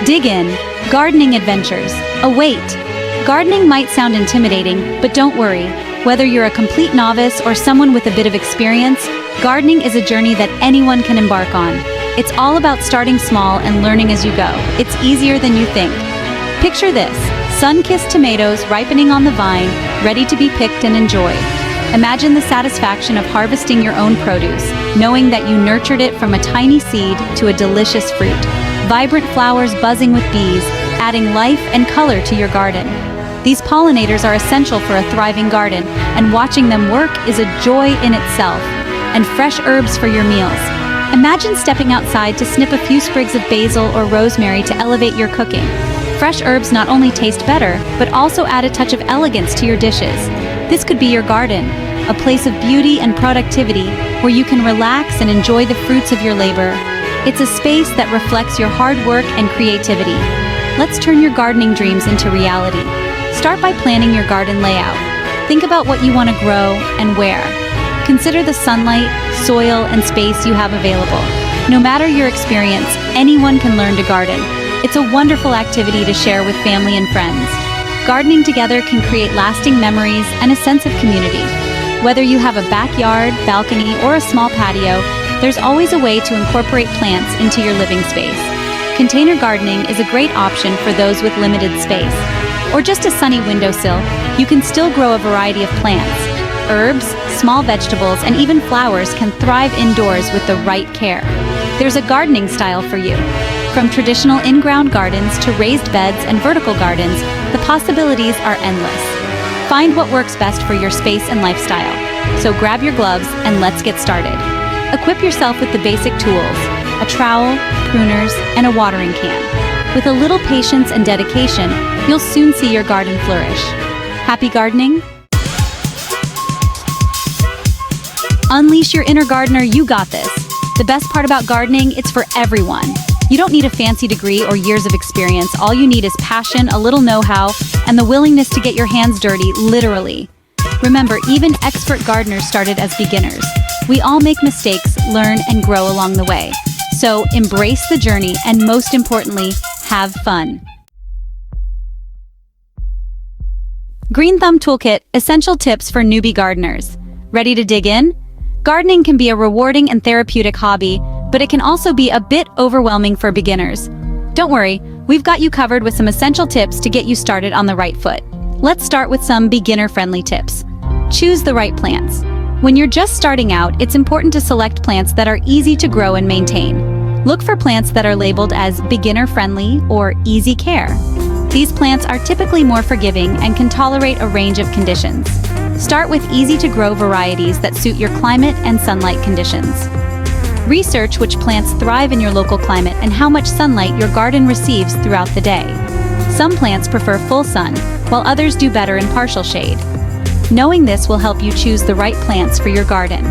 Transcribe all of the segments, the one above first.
Dig in. Gardening adventures await. Gardening might sound intimidating, but don't worry. Whether you're a complete novice or someone with a bit of experience, gardening is a journey that anyone can embark on. It's all about starting small and learning as you go. It's easier than you think. Picture this: sun-kissed tomatoes ripening on the vine, ready to be picked and enjoyed. Imagine the satisfaction of harvesting your own produce, knowing that you nurtured it from a tiny seed to a delicious fruit. Vibrant flowers buzzing with bees, adding life and color to your garden. These pollinators are essential for a thriving garden, and watching them work is a joy in itself. And fresh herbs for your meals. Imagine stepping outside to snip a few sprigs of basil or rosemary to elevate your cooking. Fresh herbs not only taste better, but also add a touch of elegance to your dishes. This could be your garden, a place of beauty and productivity where you can relax and enjoy the fruits of your labor. It's a space that reflects your hard work and creativity. Let's turn your gardening dreams into reality. Start by planning your garden layout. Think about what you want to grow and where. Consider the sunlight, soil, and space you have available. No matter your experience, anyone can learn to garden. It's a wonderful activity to share with family and friends. Gardening together can create lasting memories and a sense of community. Whether you have a backyard, balcony, or a small patio, there's always a way to incorporate plants into your living space. Container gardening is a great option for those with limited space. Or just a sunny windowsill, you can still grow a variety of plants. Herbs, small vegetables, and even flowers can thrive indoors with the right care. There's a gardening style for you. From traditional in-ground gardens to raised beds and vertical gardens, the possibilities are endless. Find what works best for your space and lifestyle. So grab your gloves and let's get started. Equip yourself with the basic tools: a trowel, pruners, and a watering can. With a little patience and dedication, you'll soon see your garden flourish. Happy gardening? Unleash your inner gardener, you got this. The best part about gardening, it's for everyone. You don't need a fancy degree or years of experience. All you need is passion, a little know-how, and the willingness to get your hands dirty, literally. Remember, even expert gardeners started as beginners. We all make mistakes, learn, and grow along the way. So embrace the journey and, most importantly, have fun. Green Thumb Toolkit: Essential Tips for Newbie Gardeners. Ready to dig in? Gardening can be a rewarding and therapeutic hobby, but it can also be a bit overwhelming for beginners. Don't worry, we've got you covered with some essential tips to get you started on the right foot. Let's start with some beginner-friendly tips. Choose the right plants. When you're just starting out, it's important to select plants that are easy to grow and maintain. Look for plants that are labeled as beginner-friendly or easy care. These plants are typically more forgiving and can tolerate a range of conditions. Start with easy-to-grow varieties that suit your climate and sunlight conditions. Research which plants thrive in your local climate and how much sunlight your garden receives throughout the day. Some plants prefer full sun, while others do better in partial shade. Knowing this will help you choose the right plants for your garden.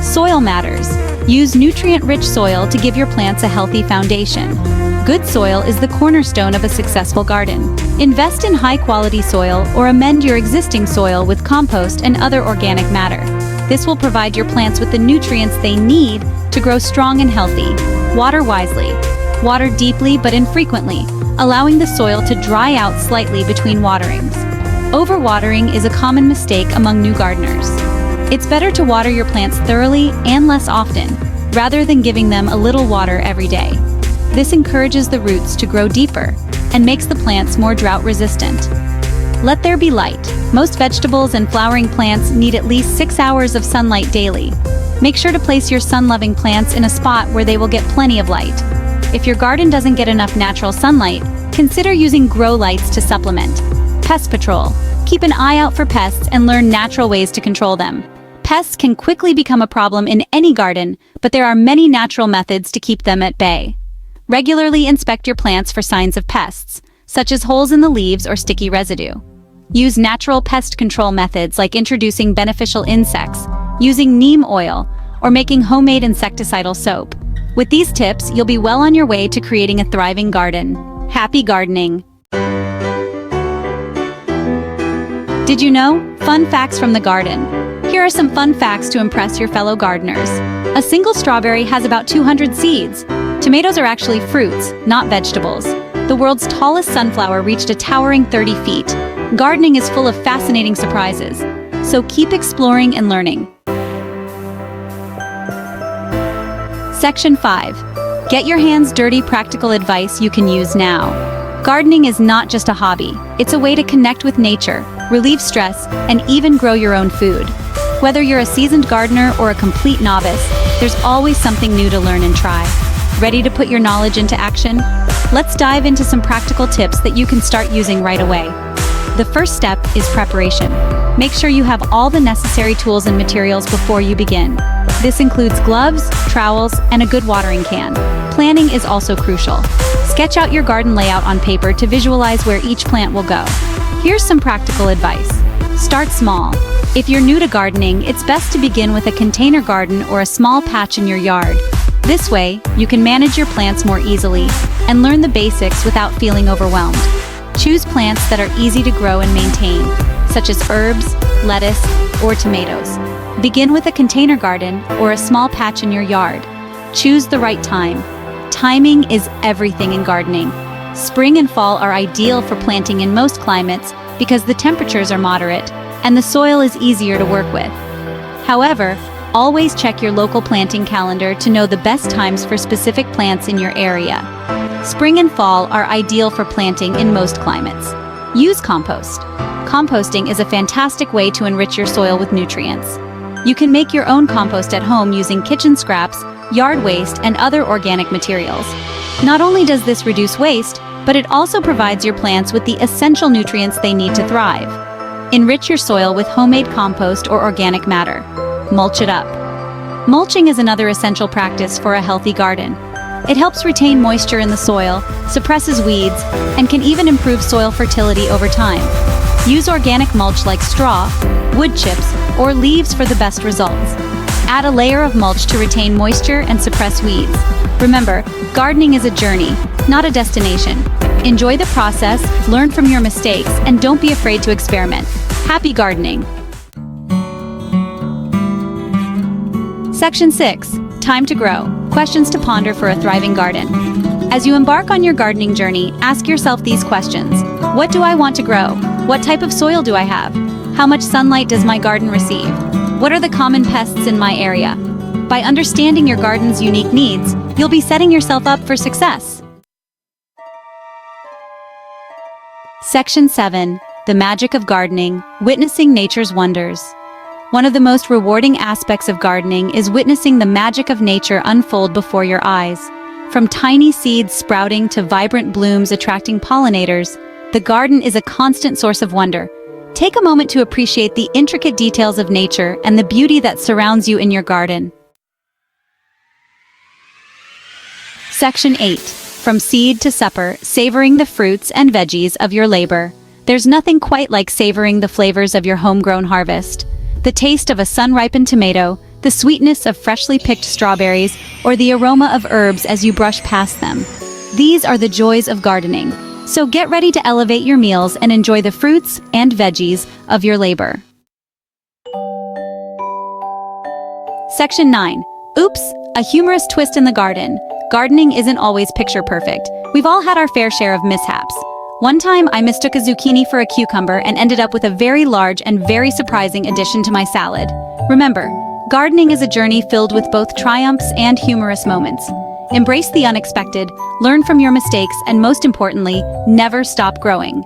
Soil matters. Use nutrient-rich soil to give your plants a healthy foundation. Good soil is the cornerstone of a successful garden. Invest in high-quality soil or amend your existing soil with compost and other organic matter. This will provide your plants with the nutrients they need to grow strong and healthy. Water wisely. Water deeply but infrequently, allowing the soil to dry out slightly between waterings. Overwatering is a common mistake among new gardeners. It's better to water your plants thoroughly and less often, rather than giving them a little water every day. This encourages the roots to grow deeper and makes the plants more drought-resistant. Let there be light. Most vegetables and flowering plants need at least 6 hours of sunlight daily. Make sure to place your sun-loving plants in a spot where they will get plenty of light. If your garden doesn't get enough natural sunlight, consider using grow lights to supplement. Pest control. Keep an eye out for pests and learn natural ways to control them. Pests can quickly become a problem in any garden, but there are many natural methods to keep them at bay. Regularly inspect your plants for signs of pests, such as holes in the leaves or sticky residue. Use natural pest control methods like introducing beneficial insects, using neem oil, or making homemade insecticidal soap. With these tips, you'll be well on your way to creating a thriving garden. Happy gardening! Did you know? Fun facts from the garden. Here are some fun facts to impress your fellow gardeners. A single strawberry has about 200 seeds. Tomatoes are actually fruits, not vegetables. the world's tallest sunflower reached a towering 30 feet. Gardening is full of fascinating surprises, so keep exploring and learning. Section 5. Get your hands dirty practical advice you can use now. Gardening is not just a hobby, it's a way to connect with nature, relieve stress, and even grow your own food. Whether you're a seasoned gardener or a complete novice, there's always something new to learn and try. Ready to put your knowledge into action? Let's dive into some practical tips that you can start using right away. The first step is preparation. Make sure you have all the necessary tools and materials before you begin. This includes gloves, trowels, and a good watering can. Planning is also crucial. Sketch out your garden layout on paper to visualize where each plant will go. Here's some practical advice. Start small. If you're new to gardening, it's best to begin with a container garden or a small patch in your yard. This way, you can manage your plants more easily and learn the basics without feeling overwhelmed. Choose plants that are easy to grow and maintain, such as herbs, lettuce, or tomatoes. Begin with a container garden or a small patch in your yard. Choose the right time. Timing is everything in gardening. Spring and fall are ideal for planting in most climates because the temperatures are moderate and the soil is easier to work with. However, always check your local planting calendar to know the best times for specific plants in your area. Spring and fall are ideal for planting in most climates. Use compost. Composting is a fantastic way to enrich your soil with nutrients. You can make your own compost at home using kitchen scraps, yard waste, and other organic materials. Not only does this reduce waste, but it also provides your plants with the essential nutrients they need to thrive. Enrich your soil with homemade compost or organic matter. Mulch it up. Mulching is another essential practice for a healthy garden. It helps retain moisture in the soil, suppresses weeds, and can even improve soil fertility over time. Use organic mulch like straw, wood chips, or leaves for the best results. Add a layer of mulch to retain moisture and suppress weeds. Remember, gardening is a journey, not a destination. Enjoy the process, learn from your mistakes, and don't be afraid to experiment. Happy gardening! Section 6. Time to grow. Questions to ponder for a thriving garden. As you embark on your gardening journey, ask yourself these questions. What do I want to grow? What type of soil do I have? How much sunlight does my garden receive? What are the common pests in my area? By understanding your garden's unique needs, you'll be setting yourself up for success. Section 7. The magic of gardening, witnessing nature's wonders. One of the most rewarding aspects of gardening is witnessing the magic of nature unfold before your eyes. From tiny seeds sprouting to vibrant blooms attracting pollinators, the garden is a constant source of wonder. Take a moment to appreciate the intricate details of nature and the beauty that surrounds you in your garden. Section 8. From seed to supper, savoring the fruits and veggies of your labor. There's nothing quite like savoring the flavors of your homegrown harvest. The taste of a sun-ripened tomato, the sweetness of freshly picked strawberries, or the aroma of herbs as you brush past them. These are the joys of gardening. So get ready to elevate your meals and enjoy the fruits and veggies of your labor. Section 9. Oops, a humorous twist in the garden. Gardening isn't always picture perfect. We've all had our fair share of mishaps. One time, I mistook a zucchini for a cucumber and ended up with a very large and very surprising addition to my salad. Remember, gardening is a journey filled with both triumphs and humorous moments. Embrace the unexpected, learn from your mistakes, and most importantly, never stop growing.